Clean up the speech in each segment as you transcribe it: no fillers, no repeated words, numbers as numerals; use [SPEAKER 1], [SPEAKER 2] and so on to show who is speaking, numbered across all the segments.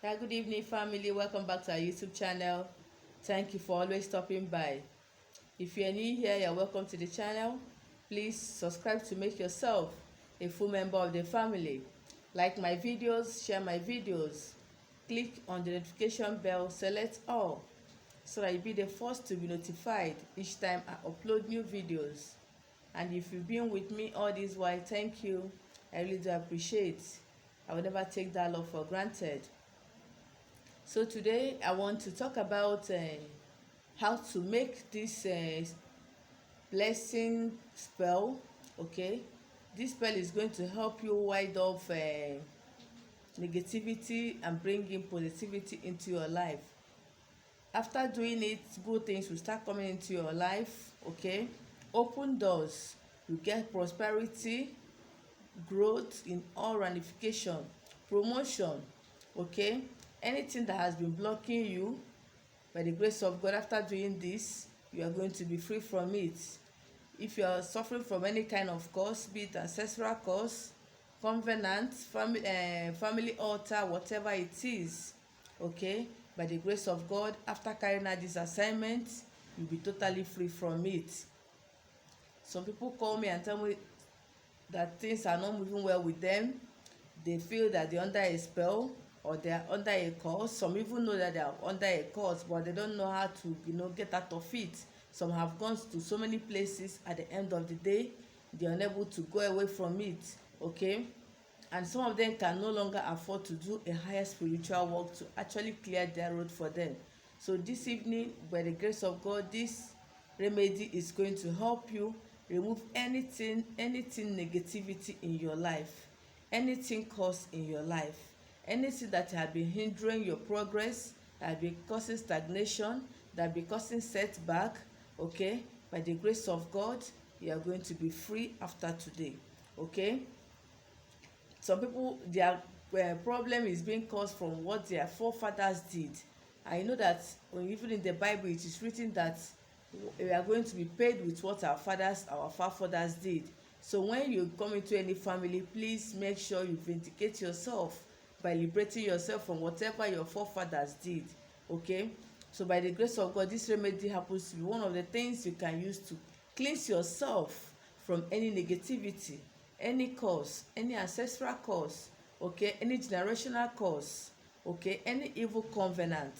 [SPEAKER 1] Yeah, good evening, family. Welcome back to our YouTube channel. Thank you for always stopping by. If you're new here, you're welcome to the channel. Please subscribe to make yourself a full member of the family. Like my videos, share my videos. Click on the notification bell, select all, so that you'll be the first to be notified each time I upload new videos. And if you've been with me all this while, thank you. I really do appreciate. I will never take that love for granted. So today I want to talk about how to make this blessing spell. Okay, this spell is going to help you ward off negativity and bring in positivity into your life. After doing it, good things will start coming into your life. Okay, open doors, you get prosperity, growth in all ramification, promotion. Okay, anything that has been blocking you, by the grace of God, after doing this, you are going to be free from it. If you are suffering from any kind of curse, be it ancestral curse, covenant, family altar, whatever it is, okay, by the grace of God, after carrying out this assignment, you'll be totally free from it. Some people call me and tell me that things are not moving well with them. They feel that they're under a spell or they're under a curse. Some even know that they are under a curse, but they don't know how to get out of it. Some have gone to so many places. At the end of the day, they're unable to go away from it. Okay, and some of them can no longer afford to do a higher spiritual work to actually clear their road for them. So this evening, by the grace of God, this remedy is going to help you remove anything negativity in your life, anything caused in your life, anything that had been hindering your progress, that had been causing stagnation, that had been causing setback. Okay, by the grace of God, you are going to be free after today. Okay, some people, their problem is being caused from what their forefathers did. I know that even in the Bible it is written that we are going to be paid with what our forefathers did. So when you come into any family, please make sure you vindicate yourself by liberating yourself from whatever your forefathers did. Okay, so by the grace of God, this remedy happens to be one of the things you can use to cleanse yourself from any negativity, any curse, any ancestral curse, okay, any generational curse, okay, any evil covenant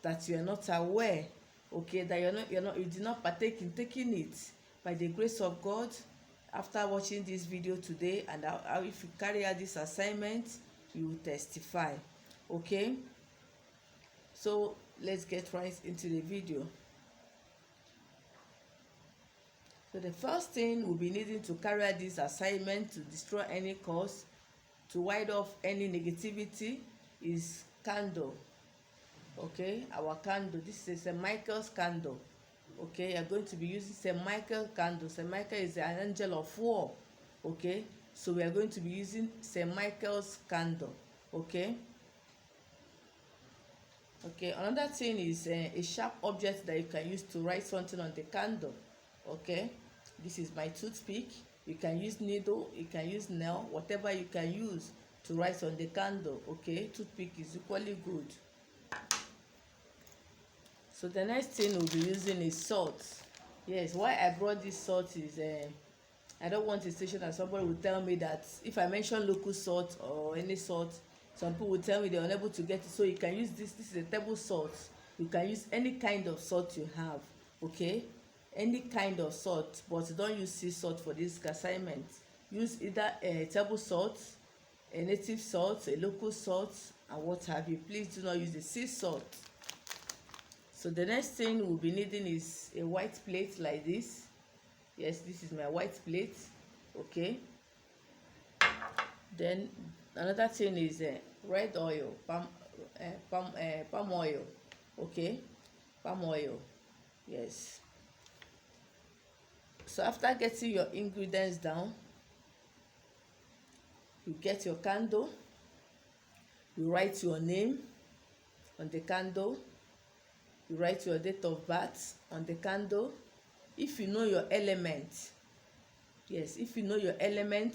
[SPEAKER 1] that you are not aware, okay, that you did not partake in taking it. By the grace of God, after watching this video today, and if you carry out this assignment, you will testify. Okay, so let's get right into the video. So the first thing we'll be needing to carry out this assignment to destroy any cause, to ward off any negativity, is candle. Okay, our candle, this is St. Michael's candle. Okay, you're going to be using St. Michael candle. St. Michael is an angel of war. Okay, so we are going to be using St. Michael's candle. Okay, another thing is a sharp object that you can use to write something on the candle. Okay, this is my toothpick. You can use needle, you can use nail, whatever you can use to write on the candle. Okay, toothpick is equally good. So the next thing we'll be using is salt. Yes, why I brought this salt is I don't want a situation that somebody will tell me that if I mention local salt or any salt, some people will tell me they're unable to get it. So you can use this is a table salt. You can use any kind of salt you have. Okay, any kind of salt, but don't use sea salt for this assignment. Use either a table salt, a native salt, a local salt, and what have you. Please do not use the sea salt. So the next thing we'll be needing is a white plate like this. Yes, this is my white plate. Okay, then another thing is red oil, palm oil. Okay, palm oil. Yes, so after getting your ingredients down, you get your candle, you write your name on the candle, you write your date of birth on the candle. If you know your element, yes, if you know your element,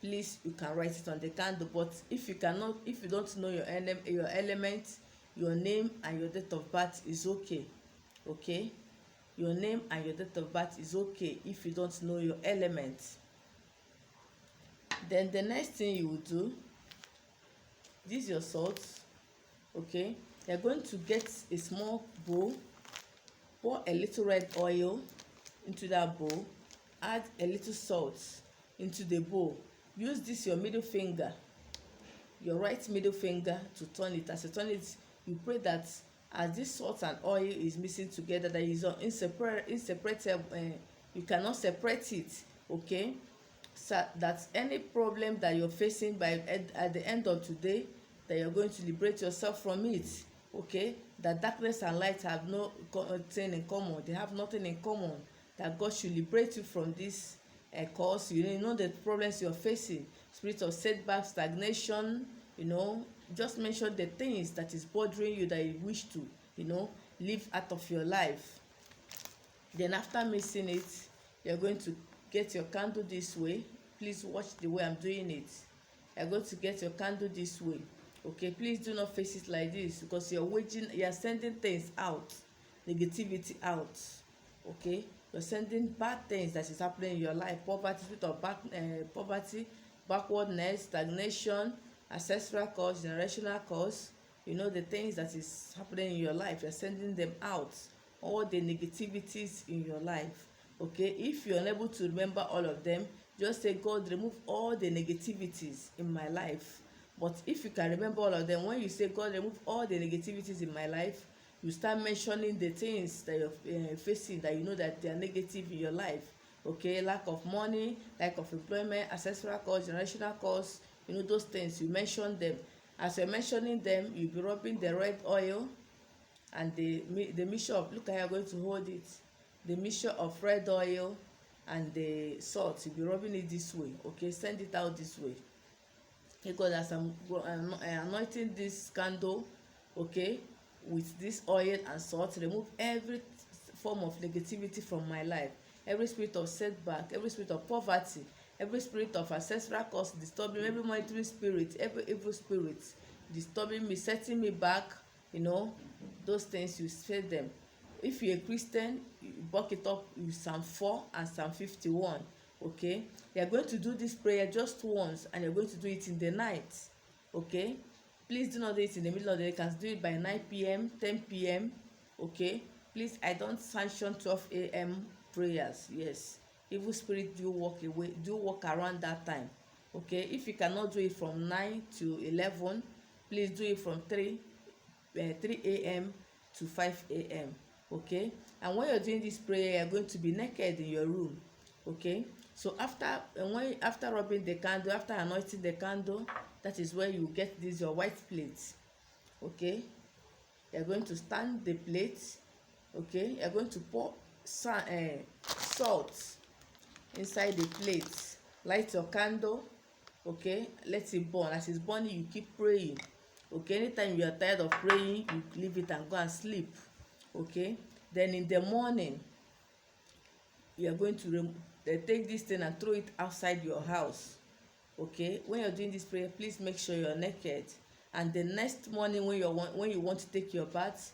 [SPEAKER 1] please you can write it on the candle. But if you cannot, if you don't know your element, your name and your date of birth is okay. Okay, your name and your date of birth is okay if you don't know your element. Then the next thing you will do, this is your salt. Okay, you're going to get a small bowl, pour a little red oil into that bowl, add a little salt into the bowl. Use this your middle finger, your right middle finger, to turn it. As you turn it, you pray that as this salt and oil is mixing together, that is inseparable, you cannot separate it. Okay, so that any problem that you're facing at the end of today, that you're going to liberate yourself from it. Okay, that darkness and light have no thing in common, they have nothing in common, that God should liberate you from this cause. You know the problems you're facing, spirit of setback, stagnation, just mention the things that is bothering you, that you wish to leave out of your life. Then after mixing it, you're going to get your candle this way. Please watch the way I'm doing it. You're going to get your candle this way. Okay, please do not face it like this, because you're sending things out, negativity out. Okay, you're sending bad things that is happening in your life, poverty, poverty, backwardness, stagnation, ancestral cause, generational cause, the things that is happening in your life, you're sending them out, all the negativities in your life. Okay, if you're unable to remember all of them, just say, God, remove all the negativities in my life. But if you can remember all of them, when you say, God, remove all the negativities in my life, you start mentioning the things that you're facing, that that they are negative in your life. Okay, lack of money, lack of employment, ancestral cause, generational cause, those things, you mention them. As you're mentioning them, you'll be rubbing the red oil and the mixture of, look how you're going to hold it, the mixture of red oil and the salt, you'll be rubbing it this way. Okay, send it out this way. Okay, God, as I'm anointing this candle, okay, with this oil and salt, remove every form of negativity from my life, every spirit of setback, every spirit of poverty, every spirit of ancestral cause disturbing, every monitoring spirit, every evil spirit disturbing me, setting me back, those things, you say them. If you're a Christian, you back it up with Psalm 4 and Psalm 51. Okay, you're going to do this prayer just once, and you're going to do it in the night. Okay, please do not do it in the middle of the day. You can do it by 9 p.m 10 p.m Okay, please, I don't sanction 12 a.m prayers. Yes, evil spirit do walk around that time. Okay, if you cannot do it from 9 to 11, please do it from 3 a.m to 5 a.m Okay, and when you're doing this prayer, you're going to be naked in your room. Okay, so after rubbing the candle, after anointing the candle, that is where you get this your white plate. Okay, you're going to stand the plate. Okay, you're going to pour salt inside the plate. Light your candle. Okay, let it burn. As it's burning, you keep praying. Okay, anytime you are tired of praying, you leave it and go and sleep. Okay, then in the morning, you are going to take this thing and throw it outside your house. Okay, when you're doing this prayer, please make sure you're naked. And the next morning, when you want to take your bath,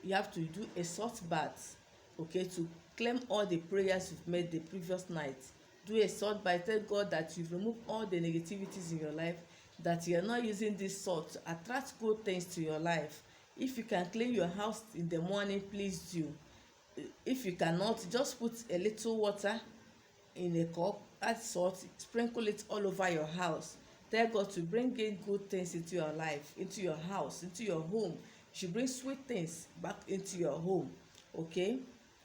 [SPEAKER 1] you have to do a salt bath. Okay, to claim all the prayers you've made the previous night. Do a salt bath. Tell God that you've removed all the negativities in your life, that you're not using this salt to attract good things to your life. If you can clean your house in the morning, please do. If you cannot, just put a little water in a cup, add salt, sprinkle it all over your house. Tell God to bring in good things into your life, into your house, into your home. You should bring sweet things back into your home. Okay,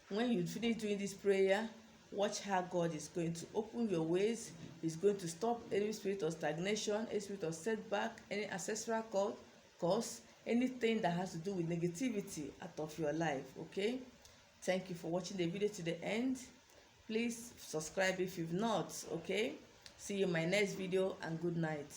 [SPEAKER 1] when you finish doing this prayer, watch how God is going to open your ways. He's going to stop any spirit of stagnation, any spirit of setback, any ancestral cause, anything that has to do with negativity out of your life. Okay, thank you for watching the video to the end. Please subscribe if you've not. Okay, see you in my next video, and good night.